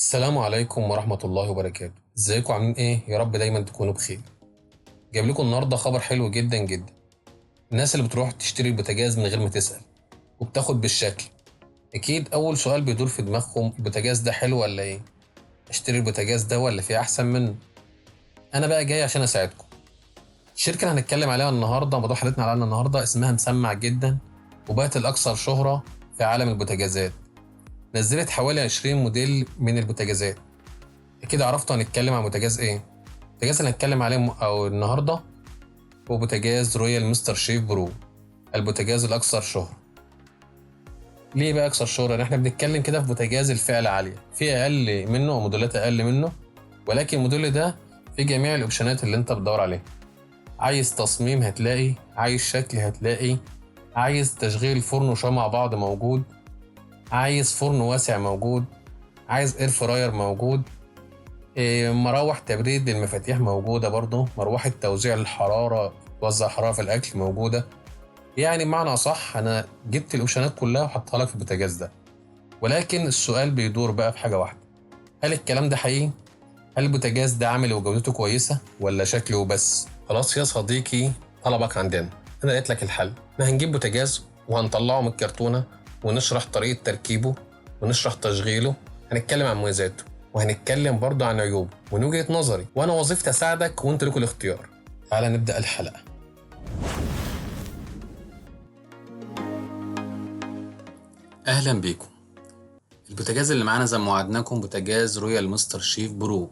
السلام عليكم ورحمة الله وبركاته. ازيكم عاملين ايه؟ يا رب دايما تكونوا بخير. جايب لكم النهارده خبر حلو جدا جدا. الناس اللي بتروح تشتري البوتاجاز من غير ما تسأل وبتاخد بالشكل، اكيد اول سؤال بيدور في دماغكم: البوتاجاز ده حلو ولا ايه؟ اشتري البوتاجاز ده ولا في احسن منه؟ انا بقى جاي عشان اساعدكم. الشركة اللي هنتكلم عليها النهارده، موضوع حلقتنا عليها النهارده، اسمها مسمع جدا وبقت الاكثر شهرة في عالم البوتاجازات. نزلت حوالي 20 موديل من البوتاجازات. اكيد عرفتوا هنتكلم عن بوتاجاز ايه. البوتاجاز اللي هنتكلم عليه او النهارده هو بوتاجاز رويال مستر شيف برو، البوتاجاز الاكثر شهرة. ليه بقى اكثر شهرة؟ لان احنا بنتكلم كده في بوتاجاز الفئة العالية، في اقل منه وموديلات اقل منه، ولكن الموديل ده في جميع الاوبشنات اللي انت بتدور عليها. عايز تصميم هتلاقي، عايز شكل هتلاقي، عايز تشغيل فرن وشوايه مع بعض موجود، عايز فرن واسع موجود، عايز اير فراير موجود، مراوح تبريد للمفاتيح موجودة برضو، مروحة توزيع الحرارة توزع حرارة في الأكل موجودة. يعني بمعنى صح أنا جبت الأوبشنات كلها وحطها لك في البوتاجاز ده. ولكن السؤال بيدور بقى في حاجة واحدة: هل الكلام ده حقيقي؟ هل البوتاجاز ده عملي وجودته كويسة ولا شكله وبس؟ خلاص يا صديقي، طلبك عندنا. أنا لقيت لك الحل. احنا هنجيب بوتاجاز وهنطلعه من الكرتونة ونشرح طريقة تركيبه ونشرح تشغيله. هنتكلم عن مميزاته وهنتكلم برضه عن عيوبه ومن وجهة نظري، وانا وظيفتي اساعدك وانت لكم الاختيار. تعالى نبدأ الحلقة. اهلا بيكم. البوتاجاز اللي معانا زي ما وعدناكم بوتاجاز رويال مستر شيف برو.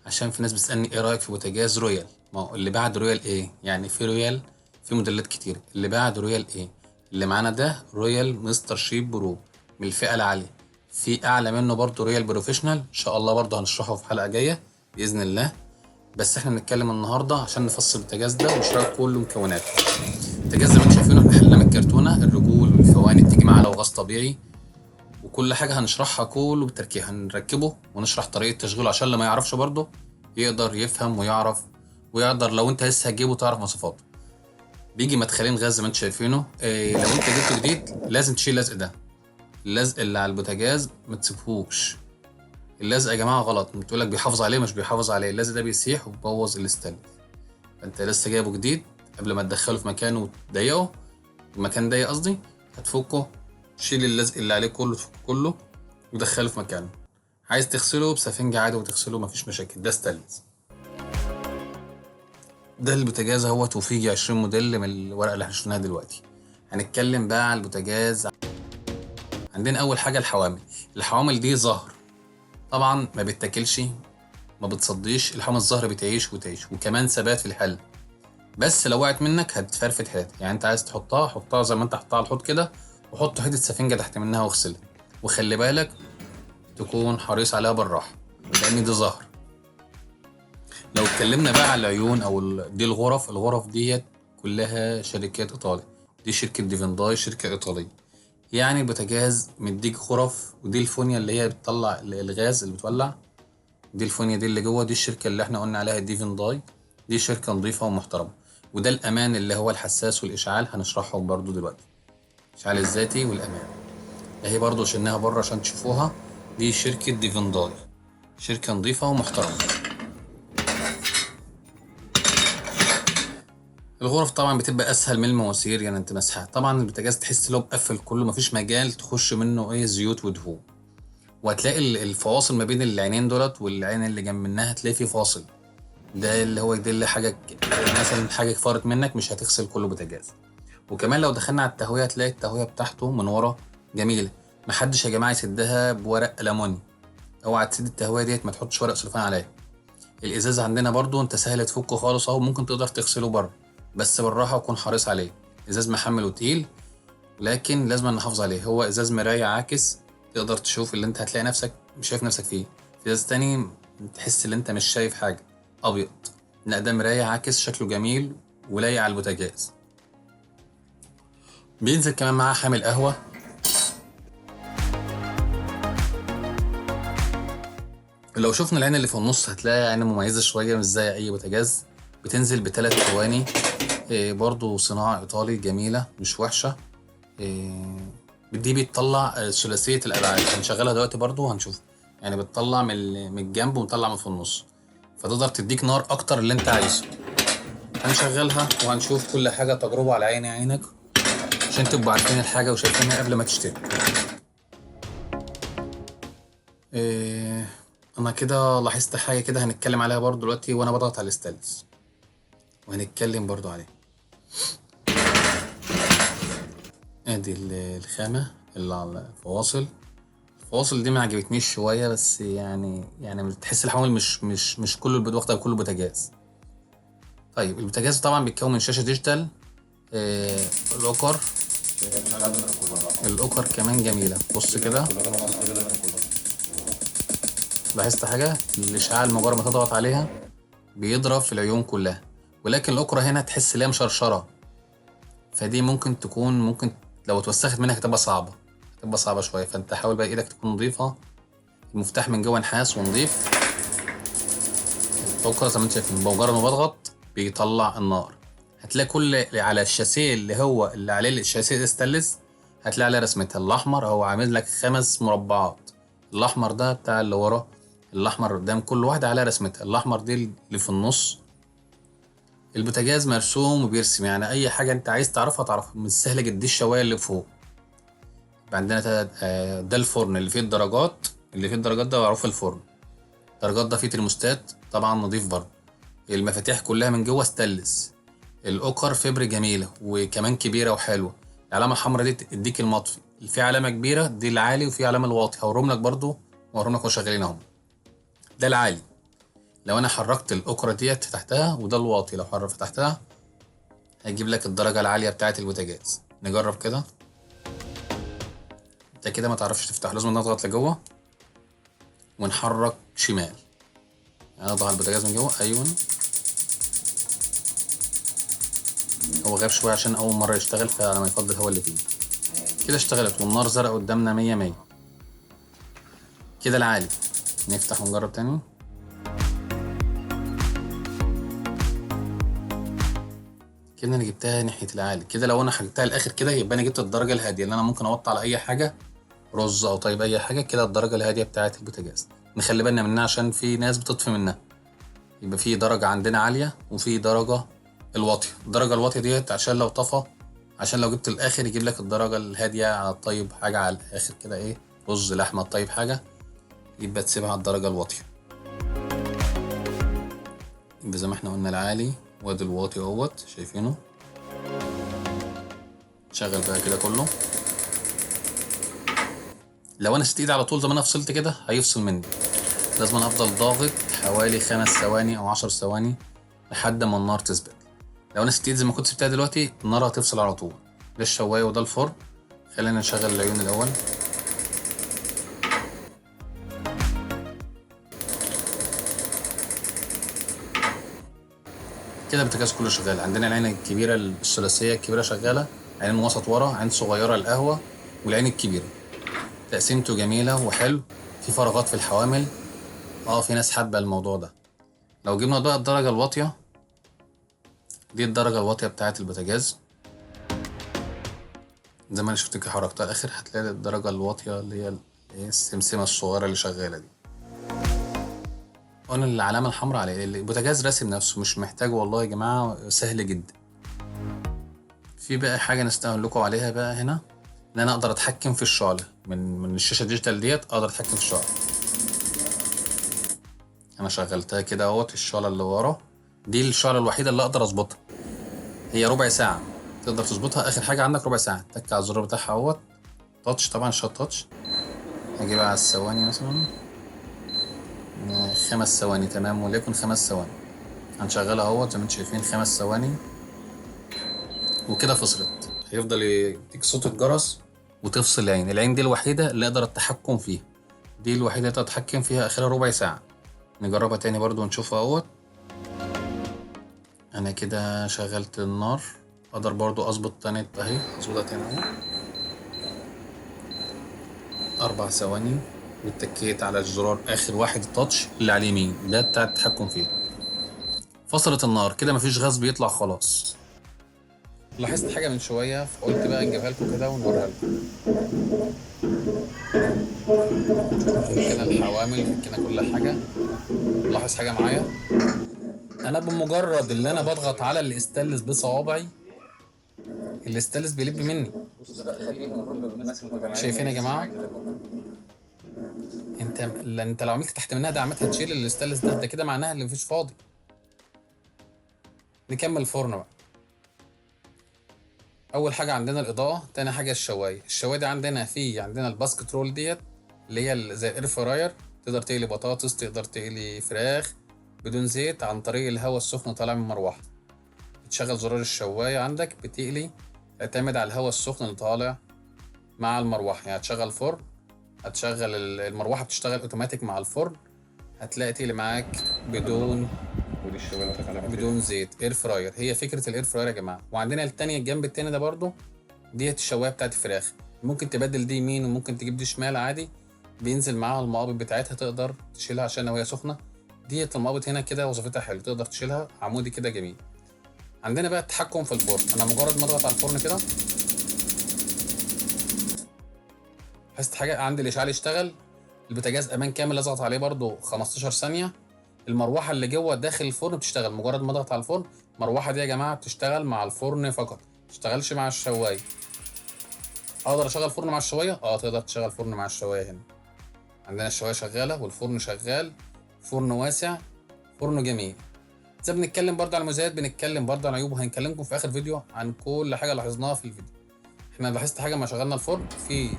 عشان في ناس بتسألني ايه رأيك في بوتاجاز رويال؟ ما هو اللي بعد رويال ايه؟ يعني في رويال في موديلات كتير، اللي بعد رويال ايه؟ اللي معانا ده رويال مستر شيف برو من الفئة العالية. في اعلى منه برضه رويال بروفيشنال، ان شاء الله برضه هنشرحه في حلقة جاية بإذن الله. بس احنا بنتكلم النهارده عشان نفصل البوتاجاز ده ونشرح كل مكوناته. البوتاجاز زي ما انتم شايفينه احنا حلناه من الكرتونه، الرجول والفواني بتيجي معاه لو غاز طبيعي، وكل حاجه هنشرحها كله بالتركيب. هنركبه ونشرح طريقه تشغيله عشان اللي ما يعرفش برضه يقدر يفهم ويعرف، ويقدر لو انت لسه هتجيبه تعرف مواصفاته. بيجي مدخلين غاز زي ما انتم شايفينه. لو انت جبته جديد لازم تشيل اللزق ده، اللزق اللي على البوتاجاز ما تسيبهوش. اللزق يا جماعه غلط، بتقول لك بيحافظ عليه، مش بيحافظ عليه. اللزق ده بيسيح وبيبوظ الاستانلس. فانت لسه جايبه جديد، قبل ما تدخله في مكان وتضيقه، المكان ضيق قصدي، هتفكه، شيل اللزق اللي عليه كله، تفكه كله ودخله في مكانه. عايز تغسله بسفنجة عادي وتغسله مفيش مشاكل، ده ستانلس. ده البوتاجاز اهوت، وفيه 20 موديل من الورقة اللي احنا شفناها دلوقتي. هنتكلم بقى على البوتاجاز. عندنا اول حاجة الحوامل. الحوامل دي زهر، طبعا ما بتاكلش، ما بتصديش. الحوامل الزهر بتعيش وتعيش، وكمان ثبات في الحل. بس لو وقعت منك هتفرفت حياتك. يعني انت عايز تحطها، حطها زي ما انت حطها على الحوض كده، وحط حته سفنجه تحت منها واغسلها. وخلي بالك تكون حريص عليها بالراحه لان دي زهر. لو اتكلمنا بقى على العيون او دي الغرف ديت كلها شركات ايطالي. دي شركه ديفنداي، شركه ايطاليه. يعني البوتاجاز مديك غرف، ودي الفونيا اللي هي بتطلع الغاز اللي بتولع. دي الفونيا دي اللي جوه، دي الشركه اللي احنا قلنا عليها ديفنداي. دي شركه نظيفه ومحترمه. وده الامان اللي هو الحساس والاشعال، هنشرحهم برضو دلوقتي. الاشعال الذاتي والامان اهي برضو شلناها بره عشان تشوفوها. دي شركه ديفنداي، شركه نظيفه ومحترمه. الغرف طبعا بتبقى اسهل من المواسير، يعني انت مسحها. طبعا البوتاجاز تحس لو مقفل كله، مفيش مجال تخش منه ايه زيوت ودهون. وهتلاقي الفواصل ما بين العينين دولت والعين اللي جنب منها هتلاقي في فاصل. ده اللي هو يدل حاجه، مثلا حاجه فارت منك مش هتغسل كله بوتاجاز. وكمان لو دخلنا على التهويه هتلاقي التهويه بتاعته من ورا جميله. محدش يا جماعه يسدها بورق ألموني. اوعى تسد التهويه ديت، ما تحطش ورق سلوفان عليها. الازاز عندنا برضو انت سهل تفكه خالص اهو، ممكن تقدر تغسله بره، بس بالراحه وكون حريص عليه. ازاز محمل وتقيل، لكن لازم نحافظ عليه. هو ازاز مرايه عاكس، تقدر تشوف اللي انت هتلاقي نفسك مش شايف نفسك فيه. في ازاز تاني تحس ان انت مش شايف حاجه، ابيض. لا ده مرايه عاكس، شكله جميل ولايق على البوتاجاز. بينزل كمان معاه حامل قهوه. لو شفنا العين اللي في النص هتلاقي عين مميزه شويه، مش زي اي بوتاجاز. بتنزل ب3 ثواني. برضو صناعه ايطالي جميله مش وحشه. دي بتطلع ثلاثيه الابعاد. هنشغلها دلوقتي برضو وهنشوف. يعني بتطلع من الجنب ومطلع من في النص، فتقدر تديك نار اكتر اللي انت عايزه. هنشغلها وهنشوف كل حاجه تجربه على عيني عينك عشان تبقوا عارفين الحاجه وشايفينها قبل ما تشتري. إيه، انا كده لاحظت حاجه كده هنتكلم عليها برضو دلوقتي وانا بضغط على الستانلس، وهنتكلم برضو عليها. ادي الخامه اللي على الفواصل. الفواصل دي ما عجبتنيش شويه، بس يعني بتحس الحوامل مش كله واخده كله بوتاجاز. طيب البوتاجاز طبعا بيتكون من شاشه ديجيتال، الاوكر. الاوكر كمان جميله، بص كده. لاحظت حاجه، الاشعاع مجرد ما تضغط عليها بيضرب في العيون كلها، ولكن الاوكرا هنا تحس ان هي مشرشره، فدي ممكن لو اتوسخت منك هتبقى صعبه شويه. فانت حاول بقى ايدك تكون نظيفه، المفتاح من جوه نحاس ونضيف. الاوكرا زي ما انت شايفين بمجرد ما بضغط بيطلع النار. هتلاقي كل على الشاسيه اللي عليه الشاسيه الستانلس هتلاقي عليه رسمتها. الاحمر هو عامل لك 5 مربعات، الاحمر ده بتاع اللي ورا، الاحمر قدام، كل واحده عليها رسمتها. الاحمر دي اللي في النص. البوتاجاز مرسوم وبيرسم، يعني اي حاجه انت عايز تعرفها مش سهله جدا. دي الشوايه اللي فوق. عندنا ده الفرن اللي فيه الدرجات، ده معروف الفرن. الدرجات ده فيه ترموستات طبعا نضيف برضه. المفاتيح كلها من جوه ستانلس. الاوكر فبر جميله وكمان كبيره وحلوه. العلامه الحمراء دي تديك المطفي، في علامه كبيره دي العالي وفي علامه الواطي. هوريهم لك برضه، وهوريهم لك شغالين اهو. ده العالي لو انا حركت الاوكرا ديت تحتها، وده الواطي لو حركت تحتها هيجيب لك الدرجه العاليه بتاعه البوتاجاز. نجرب كده. انت كده ما تعرفش تفتح، لازم نضغط لجوه ونحرك شمال. يعني اضغط على البوتاجاز من جوه، ايوه. هو غاب شويه عشان اول مره يشتغل، فعلى ما يفضل هو اللي فيه. كده اشتغلت والنار زرق قدامنا 100. كده العالي. نفتح ونجرب تاني. كده انا جبتها ناحيه العالي. كده لو انا حركتها الاخر كده يبقى انا جبت الدرجه الهاديه اللي انا ممكن اوطي على اي حاجه، رز او طيب اي حاجه. كده الدرجه الهاديه بتاعه البوتاجاز نخلي بالنا منها عشان في ناس بتطفي منها. يبقى في درجه عندنا عاليه وفي درجه الواطيه. الدرجه الواطيه ديت عشان لو طفى، عشان لو جبت الاخر يجيب لك الدرجه الهاديه على الطيب حاجه على الاخر كده، ايه رز لحمه طيب حاجه، يبقى تسيبها على الدرجه الواطيه. يبقى زي ما احنا قلنا العالي وادي الواطي اهوت شايفينه. شغل بقى كده كله. لو انا سبت ايدي على طول زي ما انا فصلت كده هيفصل مني، لازم أنا افضل ضاغط حوالي 5 ثواني او 10 ثواني لحد ما النار تثبت. لو انا سبت ايدي زي ما كنت سبتها دلوقتي النار هتفصل على طول. ده الشوايه وده الفرن. خلينا نشغل العيون الاول. كده البوتاجاز كله شغال. عندنا العين الكبيره الثلاثيه الكبيره شغاله، عين وسط ورا، عين صغيره القهوه، والعين الكبيره. تقسيمته جميله وحلو. في فراغات في الحوامل، في ناس حابه الموضوع ده. لو جبنا بقى الدرجه الواطيه، دي الدرجه الواطيه بتاعه البوتاجاز. زي ما انا شفتك حركتها اخر هتلاقي الدرجه الواطيه اللي هي السمسمه الصغيره اللي شغاله دي. قلنا العلامه الحمراء عليه البوتاجاز راسم نفسه، مش محتاج والله يا جماعه، سهل جدا. في بقى حاجه نستقبل لكم عليها بقى هنا، ان انا اقدر اتحكم في الشعله من الشاشه الديجيتال ديت. اقدر اتحكم في الشعله. انا شغلتها كده اهوت. الشعله اللي ورا دي الشعله الوحيده اللي اقدر اظبطها، هي ربع ساعه تقدر تظبطها. اخر حاجه عندك ربع ساعه، تك على الزرار بتاعها اهوت. تاتش طبعا، شوت تاتش. هجيبها على الثواني مثلا 5 ثواني، تمام، وليكن 5 ثواني. هنشغلها اهوت زي ما انتم شايفين 5 ثواني وكده فصلت. هيفضل يديك صوت الجرس وتفصل العين دي الوحيده اللي اقدر التحكم فيها. دي الوحيده اللي اقدر اتحكم فيها اخرها ربع ساعه. نجربها تاني برضو ونشوفها اهوت. انا كده شغلت النار، اقدر برضو اظبط تاني اهي، اظبطها تاني اهو 4 ثواني. واتكيت على الزرار اخر واحد التاتش اللي على اليمين ده بتاع التحكم فيه. فصلت النار كده، مفيش غاز بيطلع خلاص. لاحظت حاجه من شويه فقلت بقى نجيبها لكم كده ونوريها لكم. فكنا الحوامل، فكنا كل حاجه. لاحظ حاجه معايا، انا بمجرد اللي انا بضغط على الاستانلس بصوابعي الاستانلس بيلب مني. شايفين يا جماعه؟ انت لو عملت تحت منها دعامات هتشيل الاستانلس ده كده معناها اللي مفيش فاضي. نكمل الفرن بقى. اول حاجه عندنا الاضاءه، تاني حاجه الشوايه دي عندنا الباسكت رول ديت اللي هي زي الاير فراير، تقدر تقلي بطاطس، تقدر تقلي فراخ بدون زيت عن طريق الهواء السخن طالع من المروحه. بتشغل زرار الشوايه عندك بتقلي، اعتمد على الهواء السخن اللي طالع مع المروحه. يعني هتشغل فرن، هتشغل المروحه بتشتغل اوتوماتيك مع الفرن، هتلاقي تقلي معاك بدون زيت. اير فراير، هي فكره الاير فراير يا جماعه. وعندنا التانية الجنب التاني ده برضو ديت الشوايه بتاعت الفراخ، ممكن تبدل دي يمين وممكن تجيب دي شمال عادي، بينزل معاها المقابض بتاعتها تقدر تشيلها عشان وهي سخنه. ديت المقابض هنا كده وظيفتها حلو، تقدر تشيلها عمودي كده جميل. عندنا بقى التحكم في الفرن، انا مجرد ما اضغط على الفرن كده لاحظت حاجه، عندي الاشعال يشتغل، البوتاجاز امان كامل اضغط عليه برضو 15 ثانيه، المروحه اللي جوه داخل الفرن بتشتغل. مجرد ما اضغط على الفرن، المروحه دي يا جماعه بتشتغل مع الفرن فقط، ما بتشتغلش مع الشوايه. اقدر اشغل فرن مع الشوايه؟ تقدر تشغل فرن مع الشوايه. هنا عندنا الشوايه شغاله والفرن شغال، فرن واسع، فرن جميل. زي بنتكلم برضه على المزايات، بنتكلم برضه عن عيوب، وهنكلمكم في اخر فيديو عن كل حاجه لاحظناها في الفيديو. احنا لاحظت حاجه ما شغلنا الفرن، في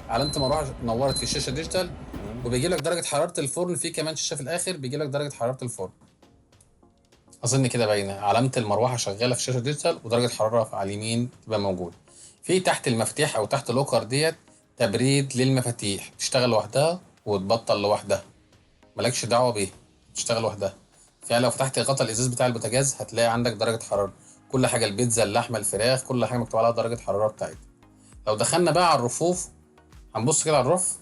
علامه المروحه نورت في الشاشه ديجيتال، وبيجي لك درجه حراره الفرن، في كمان شاشه في الاخر بيجي لك درجه حراره الفرن. اظن كده باينه علامه المروحه شغاله في الشاشه ديجيتال، ودرجه حراره على اليمين تبقى موجوده. في تحت المفاتيح او تحت اللوكر ديت تبريد للمفاتيح، تشتغل لوحدها وتبطل لوحدها، مالكش دعوه بيها، تشتغل لوحدها. يعني لو فتحت غطا الازاز بتاع البوتاجاز هتلاقي عندك درجه حراره، كل حاجه، البيتزا، اللحمه، الفراخ، كل حاجه مكتوب عليها درجه حراره بتاعتها. لو دخلنا بقى على الرفوف، هنبص كده على الرف،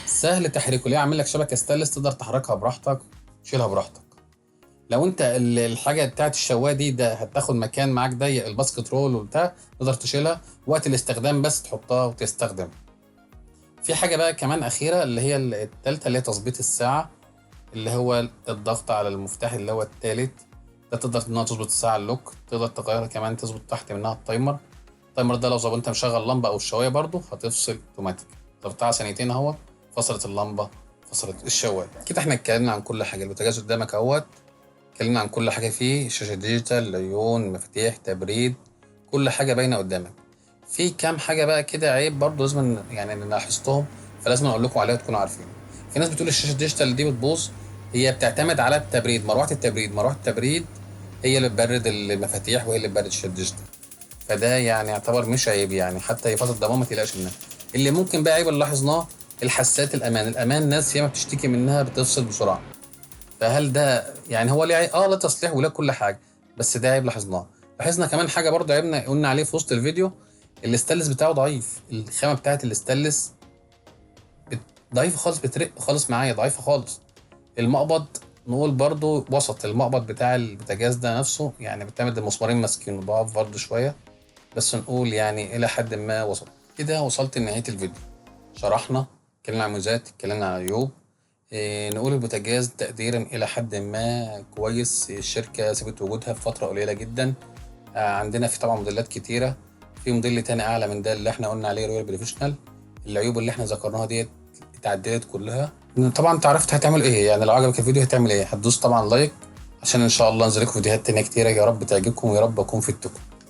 سهل تحريكه. ليه؟ عامل لك شبكه ستانلس تقدر تحركها براحتك، تشيلها براحتك. لو انت الحاجه بتاعت الشوايه دي ده هتاخد مكان معاك ضيق، الباسكت رول وبتاع، تقدر تشيلها وقت الاستخدام بس تحطها وتستخدم. في حاجه بقى كمان اخيره اللي هي التالتة، اللي هي تظبيط الساعه، اللي هو الضغط على المفتاح اللي هو التالت ده، تقدر انها تظبط الساعه اللوك، تقدر تغيرها كمان، تظبط تحت منها التايمر. التايمر ده لو ظبط انت مشغل لمبه او الشوايه برضو هتفصل اوتوماتيك، ضغطتها ثانيتين اهو فصلت اللمبه، فصلت الشوايه. كده احنا اتكلمنا عن كل حاجه، البوتاجاز قدامك اهوت، اتكلمنا عن كل حاجه فيه، شاشه ديجيتال، عيون، مفاتيح، تبريد، كل حاجه باينه قدامك. في كام حاجه بقى كده عيب برضو لازم يعني ان لاحظتهم، فلازم اقول لكم عليها تكونوا عارفين. في ناس بتقول الشاشه الديجيتال دي بتبوظ، هي بتعتمد على التبريد، مروحه التبريد هي اللي بتبرد المفاتيح وهي اللي بتبرد الشاشه الديجيتال. فده يعني يعتبر مش عيب، يعني حتى هي فتره ضمان ما تقلقش منها. اللي ممكن بقى عيب اللي لاحظناه، الحساسات الامان ناس ياما بتشتكي منها بتفصل بسرعه. فهل ده يعني هو ليه عيب؟ لا تصليح ولا كل حاجه، بس ده عيب لاحظناه. لاحظنا كمان حاجه برضه عيبنا قلنا عليه في وسط الفيديو، الاستانلس بتاعه ضعيف، الخامه بتاعت الاستانلس ضعيفه خالص، بترق خالص معايا، ضعيفه خالص. المقبض نقول برضو وسط، المقبض بتاع البوتاجاز ده نفسه يعني بتعمل المسمارين ماسكينه ضعف برضو شويه، بس نقول يعني الى حد ما وسط. كده وصلت لنهايه الفيديو، شرحنا، اتكلمنا عن مميزات، اتكلمنا عن عيوب. نقول البوتاجاز تقديرا الى حد ما كويس، الشركه سابت وجودها في فتره قليله جدا. عندنا في طبعا موديلات كتيره، في موديل تاني اعلى من ده اللي احنا قلنا عليه رويال بروفيشنال. العيوب اللي احنا ذكرناها ديت اتعدلت كلها. طبعا انت عرفت هتعمل ايه، يعني لو عجبك الفيديو هتعمل ايه؟ هتدوس طبعا لايك، عشان ان شاء الله انزل لكم فيديوهات تانية كتيره، يا رب تعجبكم ويا رب اكون فدتكم.